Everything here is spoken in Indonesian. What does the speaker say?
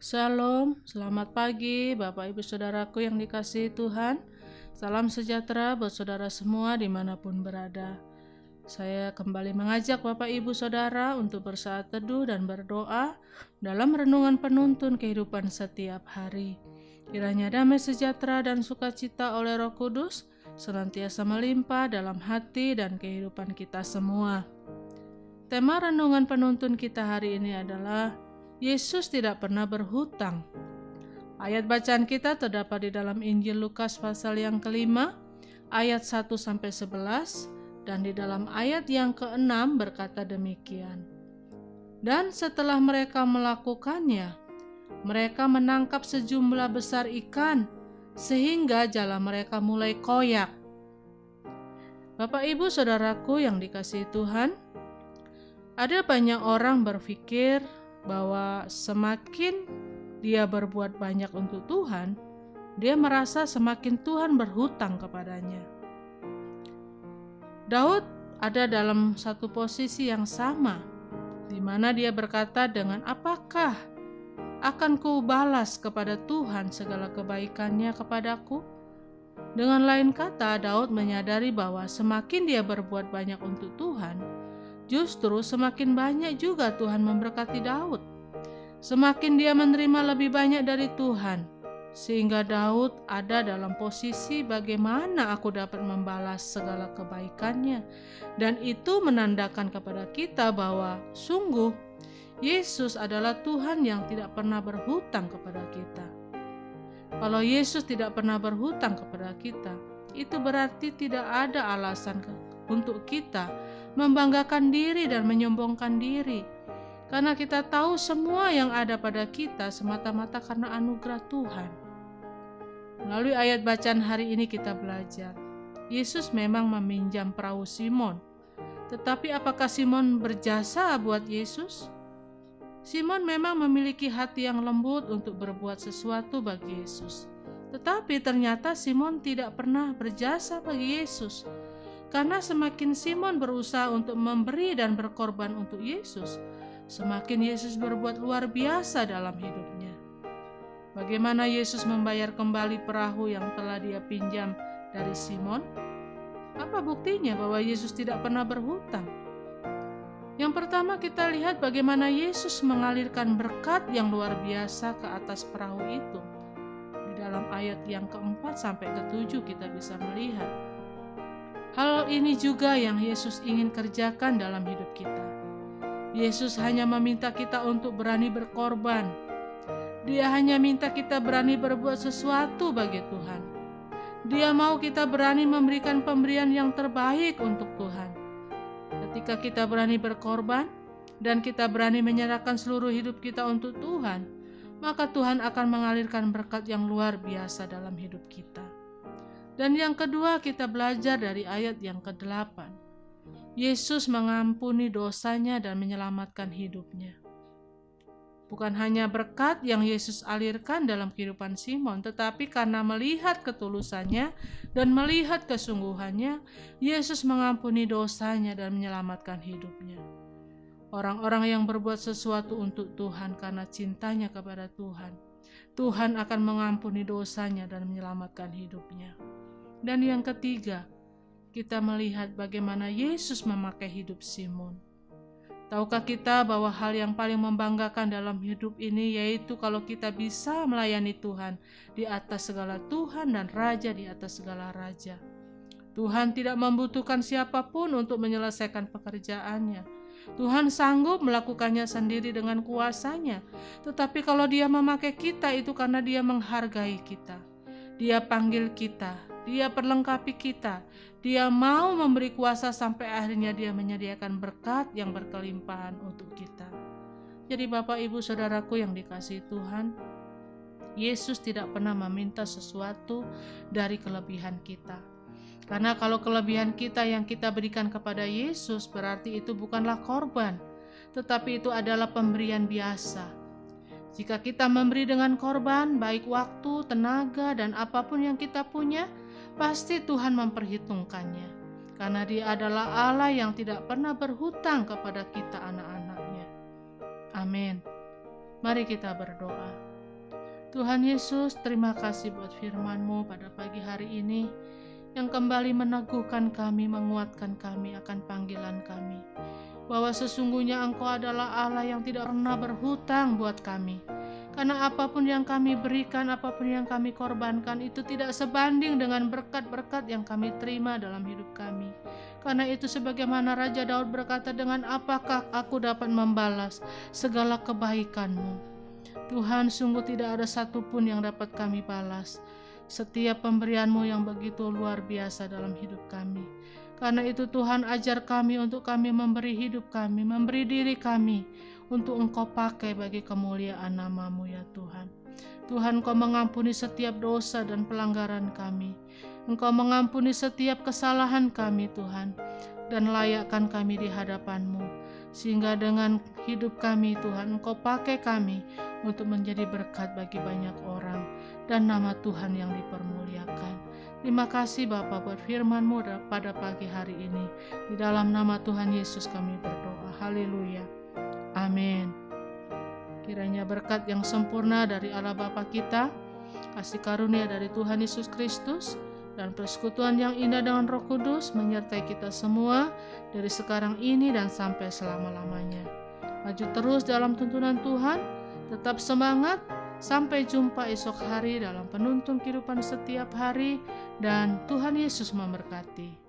Shalom, selamat pagi Bapak Ibu Saudaraku yang dikasihi Tuhan. Salam sejahtera buat saudara semua dimanapun berada. Saya kembali mengajak Bapak Ibu Saudara untuk bersaat teduh dan berdoa dalam renungan penuntun kehidupan setiap hari. Kiranya damai sejahtera dan sukacita oleh Roh Kudus senantiasa melimpah dalam hati dan kehidupan kita semua. Tema renungan penuntun kita hari ini adalah Yesus tidak pernah berhutang. Ayat bacaan kita terdapat di dalam Injil Lukas pasal yang kelima, ayat 1-11, dan di dalam ayat yang ke-6 berkata demikian. Dan setelah mereka melakukannya, mereka menangkap sejumlah besar ikan, sehingga jala mereka mulai koyak. Bapak Ibu Saudaraku yang dikasihi Tuhan, ada banyak orang berpikir bahwa semakin dia berbuat banyak untuk Tuhan, dia merasa semakin Tuhan berhutang kepadanya. Daud ada dalam satu posisi yang sama, di mana dia berkata, dengan apakah akan ku balas kepada Tuhan segala kebaikannya kepadaku? Dengan lain kata, Daud menyadari bahwa semakin dia berbuat banyak untuk Tuhan, justru semakin banyak juga Tuhan memberkati Daud. Semakin dia menerima lebih banyak dari Tuhan, sehingga Daud ada dalam posisi bagaimana aku dapat membalas segala kebaikannya. Dan itu menandakan kepada kita bahwa sungguh Yesus adalah Tuhan yang tidak pernah berhutang kepada kita. Kalau Yesus tidak pernah berhutang kepada kita, itu berarti tidak ada alasan untuk kita membanggakan diri dan menyombongkan diri, karena kita tahu semua yang ada pada kita semata-mata karena anugerah Tuhan. Melalui ayat bacaan hari ini kita belajar, Yesus memang meminjam perahu Simon. Tetapi apakah Simon berjasa buat Yesus? Simon memang memiliki hati yang lembut untuk berbuat sesuatu bagi Yesus. Tetapi ternyata Simon tidak pernah berjasa bagi Yesus. Karena semakin Simon berusaha untuk memberi dan berkorban untuk Yesus, semakin Yesus berbuat luar biasa dalam hidupnya. Bagaimana Yesus membayar kembali perahu yang telah dia pinjam dari Simon? Apa buktinya bahwa Yesus tidak pernah berhutang? Yang pertama, kita lihat bagaimana Yesus mengalirkan berkat yang luar biasa ke atas perahu itu. Di dalam ayat yang ke-4-7 kita bisa melihat hal ini juga yang Yesus ingin kerjakan dalam hidup kita. Yesus hanya meminta kita untuk berani berkorban. Dia hanya minta kita berani berbuat sesuatu bagi Tuhan. Dia mau kita berani memberikan pemberian yang terbaik untuk Tuhan. Ketika kita berani berkorban dan kita berani menyerahkan seluruh hidup kita untuk Tuhan, maka Tuhan akan mengalirkan berkat yang luar biasa dalam hidup kita. Dan yang kedua, kita belajar dari ayat yang ke-8. Yesus mengampuni dosanya dan menyelamatkan hidupnya. Bukan hanya berkat yang Yesus alirkan dalam kehidupan Simon, tetapi karena melihat ketulusannya dan melihat kesungguhannya, Yesus mengampuni dosanya dan menyelamatkan hidupnya. Orang-orang yang berbuat sesuatu untuk Tuhan karena cintanya kepada Tuhan, Tuhan akan mengampuni dosanya dan menyelamatkan hidupnya. Dan yang ketiga, kita melihat bagaimana Yesus memakai hidup Simon. Tahukah kita bahwa hal yang paling membanggakan dalam hidup ini yaitu kalau kita bisa melayani Tuhan di atas segala Tuhan dan Raja di atas segala Raja. Tuhan tidak membutuhkan siapapun untuk menyelesaikan pekerjaannya. Tuhan sanggup melakukannya sendiri dengan kuasanya. Tetapi kalau Dia memakai kita, itu karena Dia menghargai kita. Dia panggil kita, Dia perlengkapi kita, Dia mau memberi kuasa sampai akhirnya Dia menyediakan berkat yang berkelimpahan untuk kita. Jadi Bapak Ibu Saudaraku yang dikasihi Tuhan, Yesus tidak pernah meminta sesuatu dari kelebihan kita. Karena kalau kelebihan kita yang kita berikan kepada Yesus, berarti itu bukanlah korban, tetapi itu adalah pemberian biasa. Jika kita memberi dengan korban, baik waktu, tenaga, dan apapun yang kita punya, pasti Tuhan memperhitungkannya. Karena Dia adalah Allah yang tidak pernah berhutang kepada kita anak-anaknya. Amin. Mari kita berdoa. Tuhan Yesus, terima kasih buat firman-Mu pada pagi hari ini yang kembali meneguhkan kami, menguatkan kami akan panggilan kami. Bahwa sesungguhnya Engkau adalah Allah yang tidak pernah berhutang buat kami. Karena apapun yang kami berikan, apapun yang kami korbankan itu tidak sebanding dengan berkat-berkat yang kami terima dalam hidup kami. Karena itu sebagaimana Raja Daud berkata, dengan apakah aku dapat membalas segala kebaikan-Mu? Tuhan, sungguh tidak ada satupun yang dapat kami balas setiap pemberian-Mu yang begitu luar biasa dalam hidup kami. Karena itu Tuhan, ajar kami untuk kami memberi hidup kami, memberi diri kami untuk Engkau pakai bagi kemuliaan nama-Mu ya Tuhan. Tuhan, Engkau mengampuni setiap dosa dan pelanggaran kami. Engkau mengampuni setiap kesalahan kami Tuhan, dan layakkan kami di hadapan-Mu. Sehingga dengan hidup kami Tuhan, Engkau pakai kami untuk menjadi berkat bagi banyak orang, dan nama Tuhan yang dipermuliakan. Terima kasih Bapa buat firman-Mu pada pagi hari ini. Di dalam nama Tuhan Yesus kami berdoa. Haleluya. Amin. Kiranya berkat yang sempurna dari Allah Bapa kita, kasih karunia dari Tuhan Yesus Kristus, dan persekutuan yang indah dengan Roh Kudus menyertai kita semua dari sekarang ini dan sampai selama-lamanya. Maju terus dalam tuntunan Tuhan, tetap semangat, sampai jumpa esok hari dalam penuntun kehidupan setiap hari, dan Tuhan Yesus memberkati.